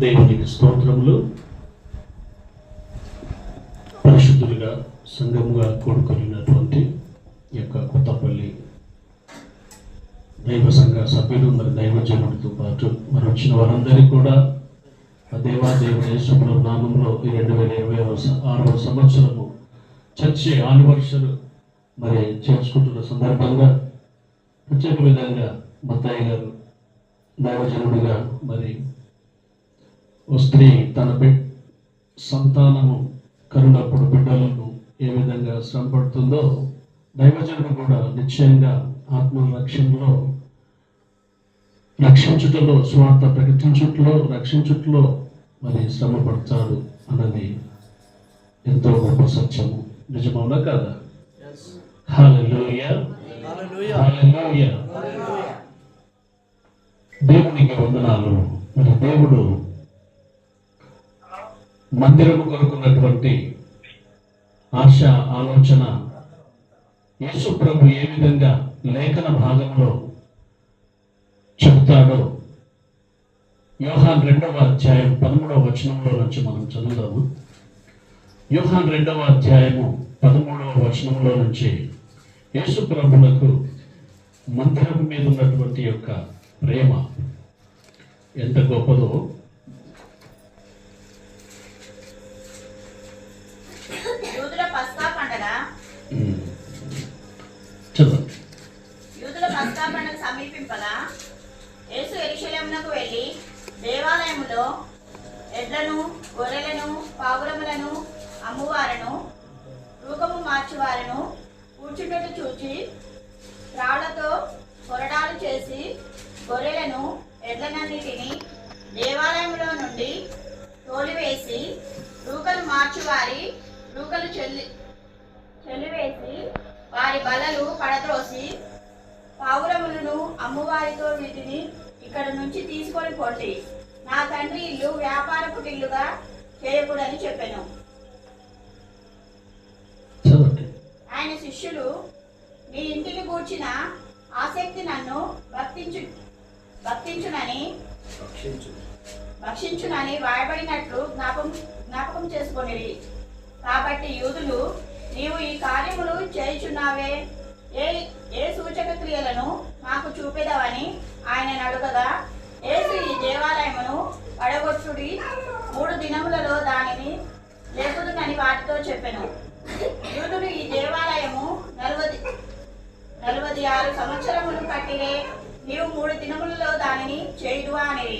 దేవునికి స్తోత్రములు. పరిశుద్ధులుగా సంఘముగా కూడుకున్నటువంటి ఈ యొక్క కొత్తపల్లి దైవ సంఘ సభ్యులు మరి దైవజనుడితో పాటు మరి వచ్చిన వారందరికీ కూడా దేవాదేవుని యేసుప్రభు నామంలో ఈ 2026వ సంవత్సరము చర్చి యానివర్సరీ మరి చేసుకుంటున్న సందర్భంగా ప్రత్యేక విధంగా మత్తయ్య గారు దైవజనుడిగా మరి ఓ స్త్రీ తన సంతానము కరుణప్పుడు బిడ్డలను ఏ విధంగా శ్రమపడుతుందో దైవజనుడు కూడా నిశ్చయంగా ఆత్మ రక్షించుటలో స్వార్థ ప్రకటించుట్లో రక్షించుట్లో మరి శ్రమ పడతాడు అన్నది ఎంతో గొప్ప సత్యము. నిజమవునా కాదా? హల్లెలూయా, హల్లెలూయా. దేవునికి వందనాలు. మరి దేవుడు మందిరము కొనుక్కున్నటువంటి ఆశ ఆలోచన యేసు ప్రభు ఏ విధంగా లేఖన భాగంలో చెబుతాడో యోహాన్ 2వ అధ్యాయం 13వ వచనంలో నుంచి మనం చదువుదాము. యోహాన్ 2వ అధ్యాయము 13వ వచనంలో నుంచి యేసు ప్రభువులకు మందిరం మీద ఉన్నటువంటి యొక్క ప్రేమ ఎంత గొప్పదో యూదుల పస్కా పండుగ చదవండి. యూదుల పస్కా పండుగ సమీపింపగా యేసు యెరూషలేమునకు వెళ్ళి దేవాలయములో ఎడ్లను గొర్రెలను పావురములను అమ్మువారను తూకము మార్చువారను కూర్చుండట చూచి రాళ్లతో కొరడాలు చేసి గొర్రెలను ఎడ్లనన్నిటిని దేవాలయంలో నుండి తోలివేసి రూకలు మార్చువారి రూకలు చెల్లివేసి వారి బలలు పడద్రోసి పావురములను అమ్మువారితో వీటిని ఇక్కడ నుంచి తీసుకొని పోండి, నా తండ్రి ఇల్లు వ్యాపార కుటిల్లుగా చేయకూడని చెప్పాను. ఆయన శిష్యులు మీ ఇంటిని కూర్చిన ఆసక్తి నన్ను భక్షించునని వాయబడినట్లు జ్ఞాపకం చేసుకొనిరి. కాబట్టి యూదులు, నీవు ఈ కార్యములు చేయుచున్నావే, ఏ సూచక క్రియలను మాకు చూపెదవని ఆయన అడుగగా, యేసు ఈ దేవాలయమును పడగొట్టుడి, 3 దినములలో దానిని లేపుదునని వాటితో చెప్పెను. యూదులు ఈ దేవాలయము 46 సంవత్సరములు కట్టిరే, నీవు 3 దినములలో దానిని చేయుదువా అని.